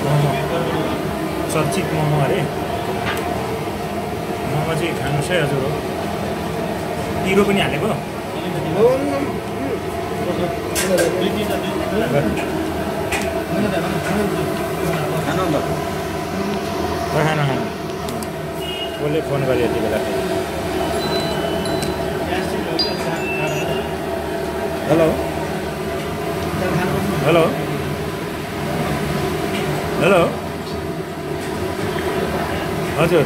मोमो चर्चित मोमो अरे मोमो चाहिँ खानुहोस् है हजुर हो पिरो पनि हालेको खानु कसले फोन गरे यति बेला हेलो हेलो हेलो हजुर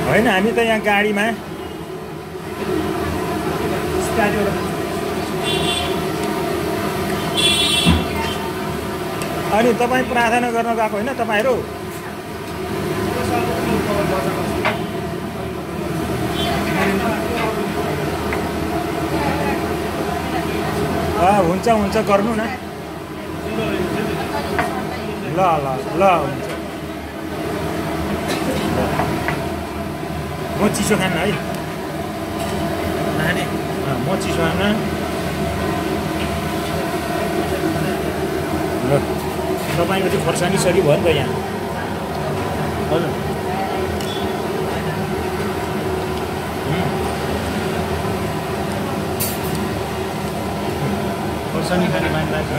होइन हामी त यहाँ गाडीमा अनि तपाईँ प्रार्थना गर्न गएको होइन तपाईँहरू हुन्छ हुन्छ गर्नु न ल ल ल हुन्छ म चिसो खान्न है म चिसो खान्न ल तपाईँको चाहिँ खोर्सानी सरी भयो नि त यहाँ हजुर खोर्सानी खाने मान्दा छ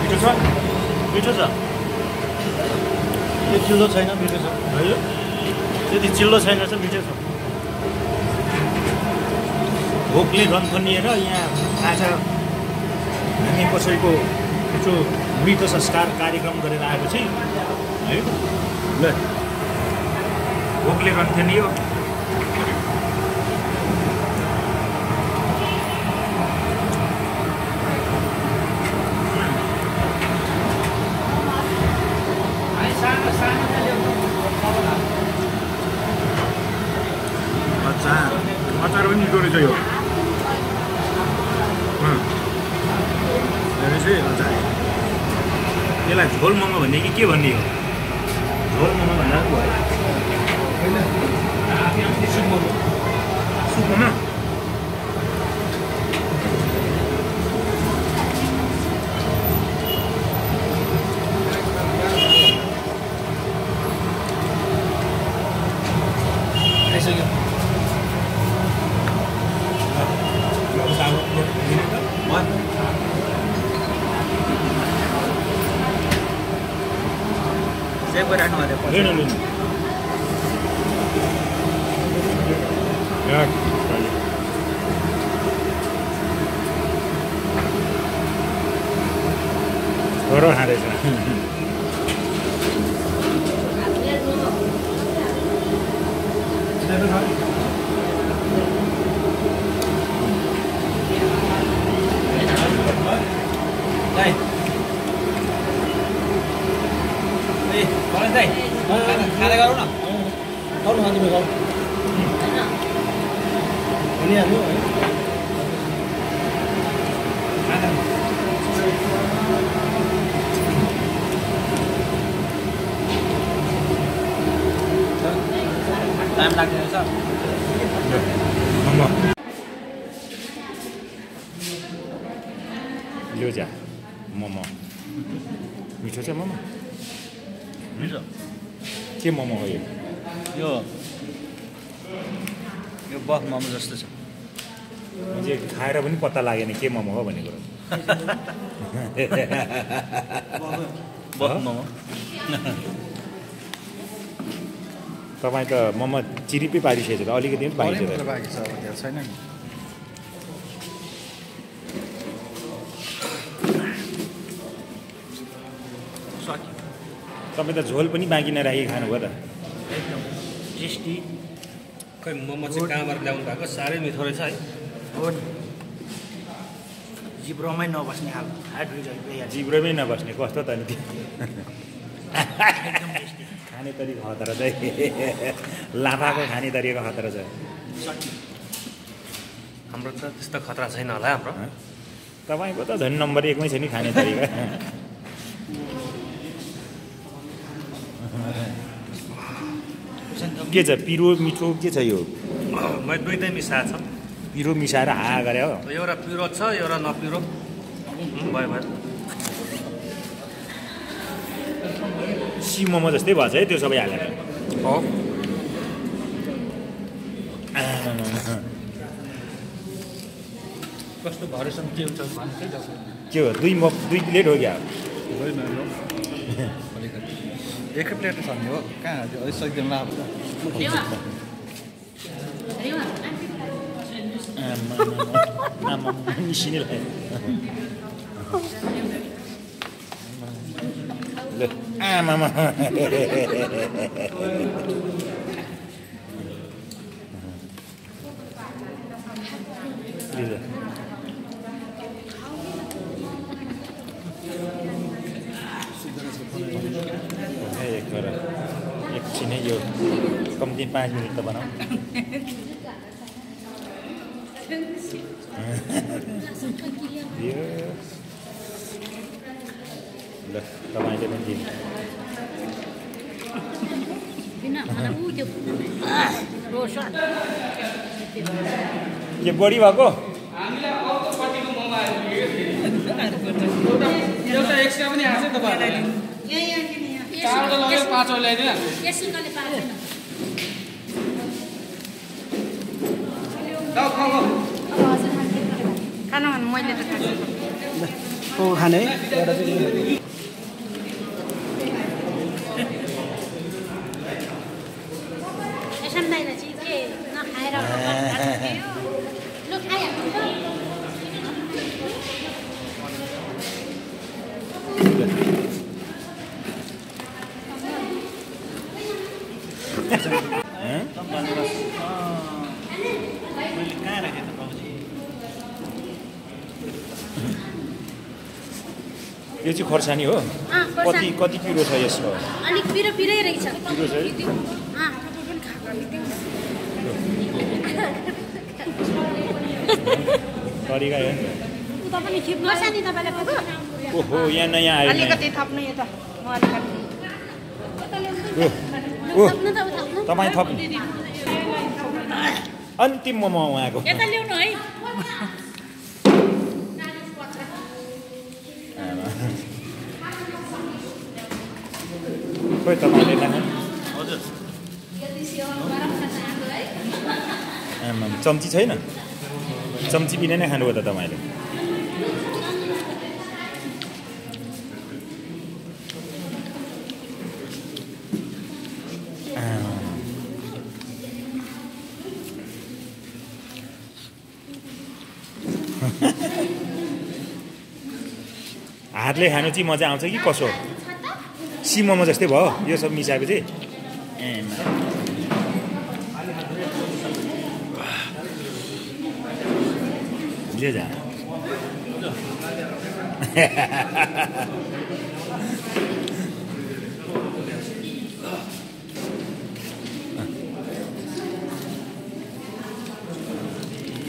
मिठो छ मिठो छ त्यो चिल्लो छैन मिठो छ हजुर त्यति चिल्लो छैन छ मिठो छ भोकले रन्थनिएर यहाँ आज हामी कसैको जो मृत संस्कार कार्यक्रम गरेर आएपछि है ल भोकले रन्थनियो अचार पनि निको रहेछ यो अचार यसलाई झोल मोमो भन्ने कि के भन्ने हो झोल मोमो भन्दा पो भयो सुप मोमो सुप मोमो छोरो खाँदैछ खाँदै गरौँ न गर्नु खाँदै गरौँ भनिहाल्नु है टाइम लाग्दैन रहेछ यो जा मोमो मिठो छ मोमो मिठो के मोमो हो यो बफ मोमो जस्तो छ म्हणजे खाएर पनि पत्ता लागेन के मोमो हो भन्ने कुरो बफ मोमो तपाईँ त मोमो चिरिपै पारिसकेको छ अलिकति पनि बाँकी छ अब छैन नि तपाईँ त झोल पनि बाँकी नराखी खानुभयो त एकदम टेस्टी खै मोमो चाहिँ कहाँबाट ल्याउनु भएको साह्रै मिठो रहेछ है हो नि जिब्रोमै नबस्ने खालको जिब्रोमै नबस्ने कस्तो त नि खाने तरिका खतरा चाहिँ लाफाको खाने तरिका खतरा छ हाम्रो त त्यस्तो खतरा छैन होला हाम्रो तपाईँको त झन् नम्बर 1 मै छ नि खाने तरिका के छ पिरो मिठो के छ यो मैले दुईटै मिसाएको छ पिरो मिसाएर हा गरे हो एउटा पिरो छ एउटा नपिरो भयो भयो सी मोमो जस्तै भएछ है त्यो सबै हालेर हो कस्तो भरेसम्म के हुन्छ भन्दै जाऊ के हो दुई प्लेट हो क्या एकै प्लेट छ नि हो कहाँ अलिक सक्दैन ला मिसिनै लाग्यो ल आमामा एकछिन यो कम्ती 5 मिनट त बनाऊ ल तपाईँले पनि दिनु के बढी भएको एउटा एक्स्ट्रा पनि आछ तपाईहरुलाई चारवटा लगेर पाँचवटा ल्याइदिनु खाना मैले त खाने यो चाहिँ खोर्सानी हो कति पिरो छ यसको अलिक पिरो पिरै रहेछ पिरो छ तरिका हो नि खोर्सानी तपाईले पो ओहो यहाँ नयाँ आयो अलिकति थप्नु यो त म अलिकति तपाईँ थप्नु अन्तिम मोमो उहाँको यता ल्याउनु है खोइ तपाईँले खानु हजुर चम्ची छैन चम्ची बिना नै खानुभयो त तपाईँले हातले खानु चाहिँ मजा आउँछ कि कसो सी मोमो जस्तै भयो यो सब मिसाएपछि ले जा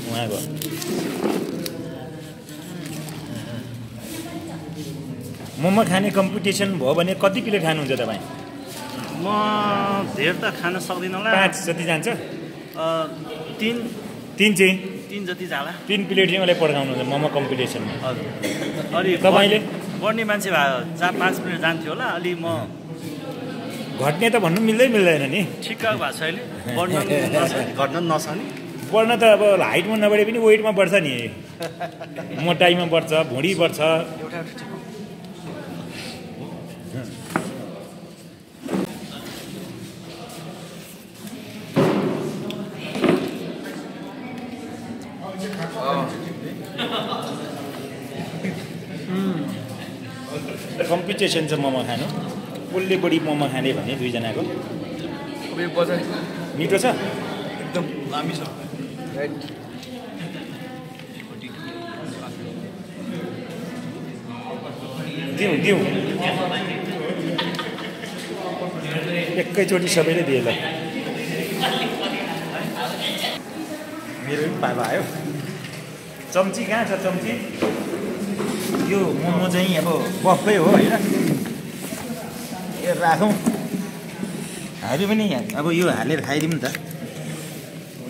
उहाँको मोमो खाने कम्पिटिसन भयो भने कति प्लेट खानुहुन्छ तपाईँ म धेर त खान सक्दिनँ होला 5 जति जान्छ 3 चाहिँ 3 जति जाला 3 प्लेट चाहिँ मलाई पड्काउनुहुन्छ मोमो कम्पिटिसनमा हजुर अलि तपाईँले बढ्ने मान्छे भए 4-5 मिनट जान्थ्यो होला अलि म घट्ने त भन्नु मिल्दैन नि ठिक्क भएको छ अहिले बढ्न घट्न नसक्ने बढ्न त अब हाइटमा नबढे पनि वेटमा बढ्छ नि मोटाइमा बढ्छ भुँडी बढ्छ कम्पिटिसन छ मोमो खानु कसले बढी मोमो खाने भन्ने दुईजनाको मिठो छ एकदम दामी छ दिउँ एकैचोटि सबैले दिए ल मेरो पनि पालो आयो चम्ची कहाँ छ चम्ची यो मोमो चाहिँ अब बफै हो होइन यो राखौँ हामी पनि अब यो हालेर खाइदिउँ नि त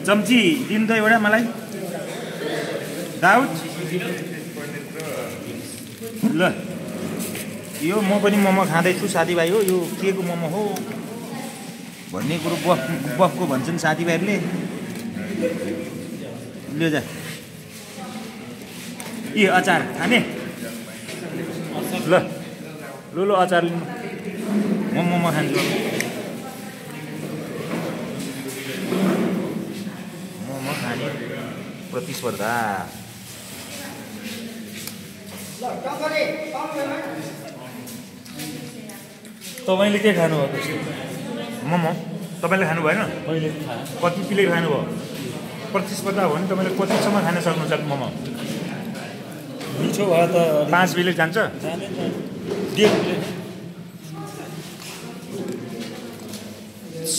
चम्ची दिनु त एउटा मलाई दाउद ल यो म पनि मोमो खाँदैछु साथीभाइ हो यो के को मोमो हो भन्ने कुरो बफको भन्छन् साथीभाइहरूले लियो जा ए अचार खाने ल लो अचार लिनु म मोमो खान्छु मोमो खाने प्रतिस्पर्धा तपाईँले के खानुभयो त्यसो मोमो तपाईँले खानु भएन मैले खाएँ कति प्लेट खानुभयो प्रतिस्पर्धा हो भने तपाईँले कतिसम्म खान सक्नुहुन्छ मोमो मिठो भयो त 5 प्लेट जान्छ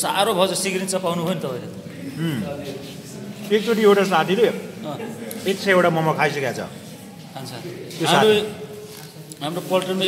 साह्रो भयो सिक्रिन चपाउनु भयो नि तपाईँले एकचोटि एउटा साथीले 100 वटा मोमो खाइसकेको छ खान्छ त्यो साथी हाम्रो पल्टनमा